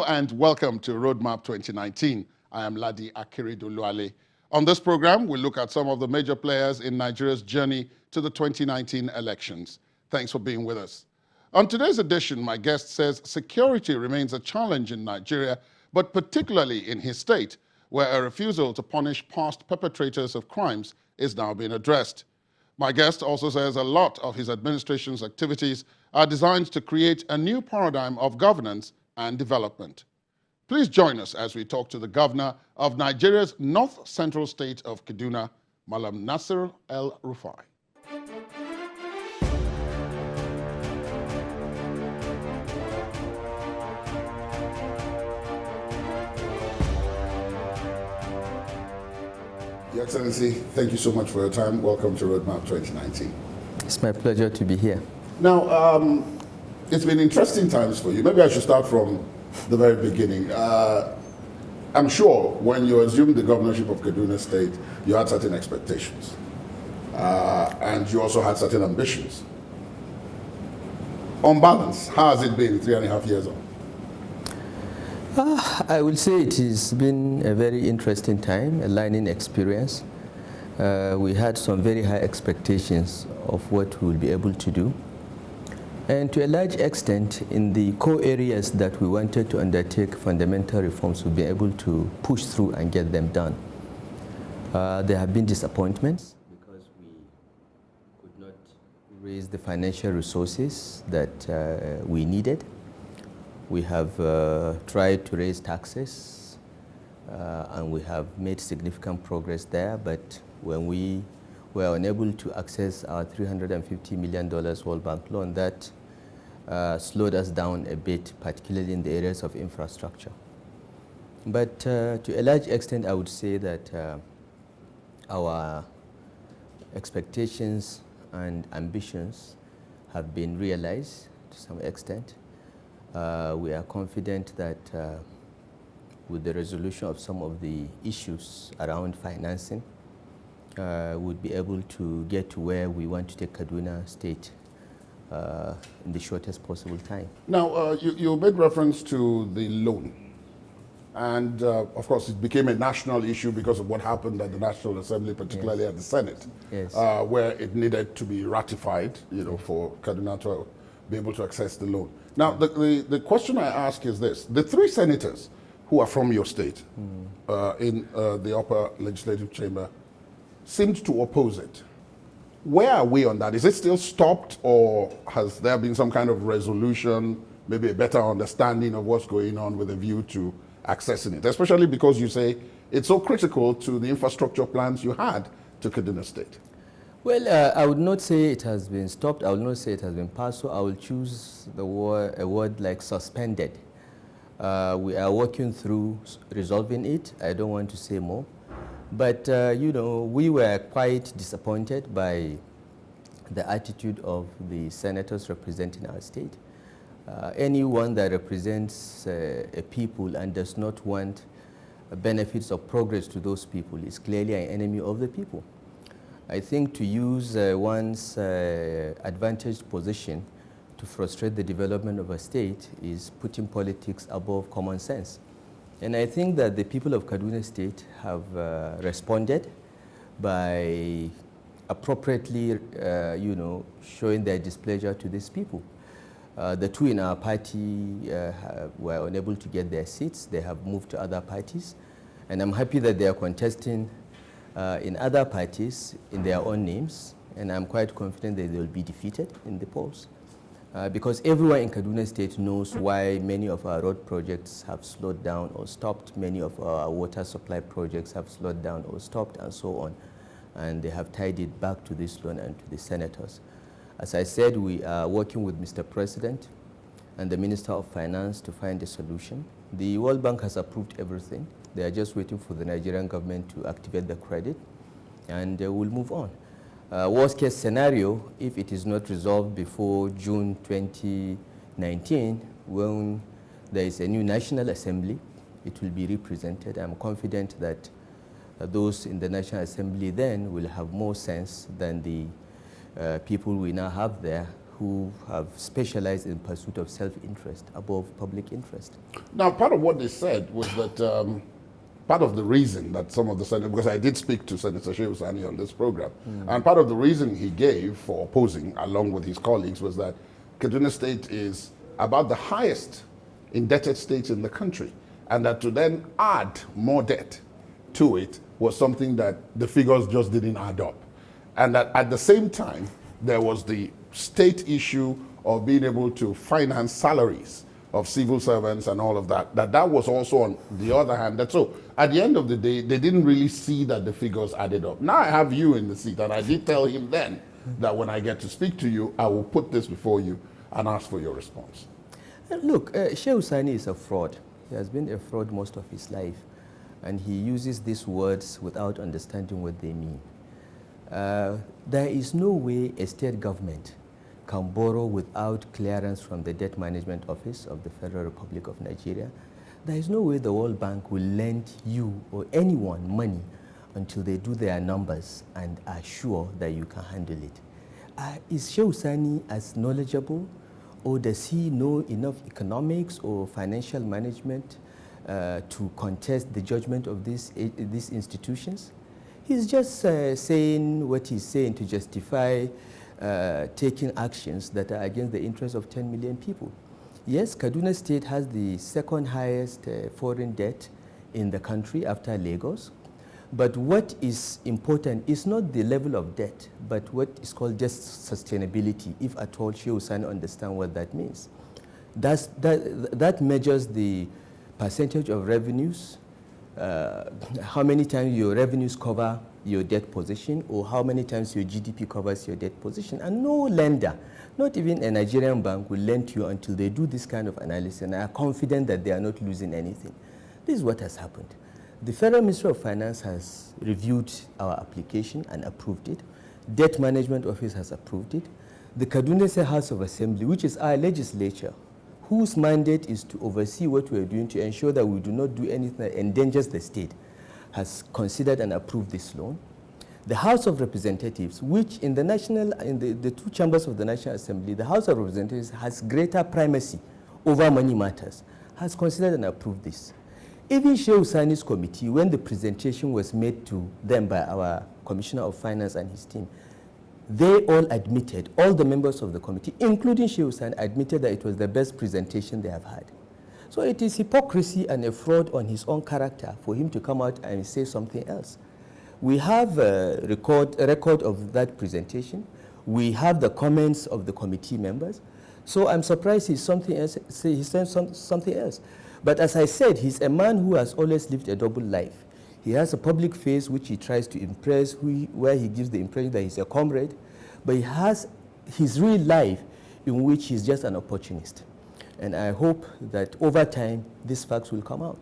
and welcome to Roadmap 2019. I am Ladi Akiridoluale. On this program, we look at some of the major players in Nigeria's journey to the 2019 elections. Thanks for being with us. On today's edition, my guest says security remains a challenge in Nigeria, but particularly in his state, where a refusal to punish past perpetrators of crimes is now being addressed. My guest also says a lot of his administration's activities are designed to create a new paradigm of governance and development. Please join us as we talk to the governor of Nigeria's North Central state of Kaduna, Malam Nasir El-Rufai. Your Excellency, thank you so much for your time. Welcome to Roadmap 2019. It's my pleasure to be here. Now, it's been interesting times for you. Maybe I should start from the very beginning. I'm sure when you assumed the governorship of Kaduna State, you had certain expectations. And you also had certain ambitions. On balance, how has it been 3.5 years on? I will say it has been a very interesting time, a learning experience. We had some very high expectations of what we will be able to do. And to a large extent, in the core areas that we wanted to undertake fundamental reforms, we'll be able to push through and get them done. There have been disappointments because we could not raise the financial resources that we needed. We have tried to raise taxes, and we have made significant progress there, but when we were unable to access our $350 million World Bank loan, that slowed us down a bit, particularly in the areas of infrastructure. But to a large extent, I would say that our expectations and ambitions have been realized to some extent. We are confident that with the resolution of some of the issues around financing, we'll be able to get to where we want to take Kaduna State in the shortest possible time. Now, you made reference to the loan. And of course, it became a national issue because of what happened at the National Assembly, particularly at the Senate, where it needed to be ratified, for Kaduna to be able to access the loan. Now, the question I ask is this. The 3 senators who are from your state in the upper legislative chamber seemed to oppose it. Where are we on that? Is it still stopped, or has there been some kind of resolution, maybe a better understanding of what's going on with a view to accessing it, especially because you say it's so critical to the infrastructure plans you had to Kaduna State? Well, I would not say it has been stopped. I would not say it has been passed. So I will choose a word like suspended. We are working through resolving it. I don't want to say more. But, we were quite disappointed by the attitude of the senators representing our state. Anyone that represents a people and does not want benefits or progress to those people is clearly an enemy of the people. I think to use one's advantaged position to frustrate the development of a state is putting politics above common sense. And I think that the people of Kaduna State have responded by appropriately, showing their displeasure to these people. The 2 in our party were unable to get their seats. They have moved to other parties. And I'm happy that they are contesting in other parties in their own names. And I'm quite confident that they will be defeated in the polls. Because everyone in Kaduna State knows why many of our road projects have slowed down or stopped. Many of our water supply projects have slowed down or stopped, and so on. And they have tied it back to this loan and to the senators. As I said, we are working with Mr. President and the Minister of Finance to find a solution. The World Bank has approved everything. They are just waiting for the Nigerian government to activate the credit, and we'll move on. Worst case scenario, if it is not resolved before June 2019, when there is a new National Assembly, it will be represented. I'm confident that those in the National Assembly then will have more sense than the people we now have there who have specialized in pursuit of self-interest above public interest. Now, part of what they said was that part of the reason that some of the senators, because I did speak to Senator Shehu Sani on this program, and part of the reason he gave for opposing, along with his colleagues, was that Kaduna State is about the highest indebted state in the country, and that to then add more debt to it was something that the figures just didn't add up. And that at the same time, there was the state issue of being able to finance salaries of civil servants and all of that, that was also on the other hand. That so at the end of the day, they didn't really see that the figures added up. Now I have you in the seat, and I did tell him then that when I get to speak to you, I will put this before you and ask for your response. Look, Shehu Sani is a fraud. He has been a fraud most of his life, and he uses these words without understanding what they mean. There is no way a state government can borrow without clearance from the Debt Management Office of the Federal Republic of Nigeria. There is no way the World Bank will lend you or anyone money until they do their numbers and are sure that you can handle it. Is Shehu Sani as knowledgeable, or does he know enough economics or financial management to contest the judgment of these institutions? He's just saying what he's saying to justify taking actions that are against the interests of 10 million people. Yes, Kaduna State has the second highest foreign debt in the country after Lagos. But what is important is not the level of debt, but what is called just sustainability, if at all Shehu Sani understand what that means. That measures the percentage of revenues, how many times your revenues cover your debt position, or how many times your GDP covers your debt position. And no lender, not even a Nigerian bank, will lend to you until they do this kind of analysis and are confident that they are not losing anything. This is what has happened. The Federal Ministry of Finance has reviewed our application and approved it. Debt Management Office has approved it. The Kaduna State House of Assembly, which is our legislature, whose mandate is to oversee what we are doing to ensure that we do not do anything that endangers the state, has considered and approved this loan. The House of Representatives, which in the two chambers of the National Assembly, the House of Representatives has greater primacy over money matters, has considered and approved this. Even Shehu Sani's committee, when the presentation was made to them by our Commissioner of Finance and his team, they all admitted, all the members of the committee, including Shehu Sani, admitted that it was the best presentation they have had. So it is hypocrisy and a fraud on his own character for him to come out and say something else. We have a record of that presentation. We have the comments of the committee members. So I'm surprised he's something else. He's saying something else. But as I said, he's a man who has always lived a double life. He has a public face which he tries to impress, where he gives the impression that he's a comrade, but he has his real life in which he's just an opportunist. And I hope that over time, these facts will come out.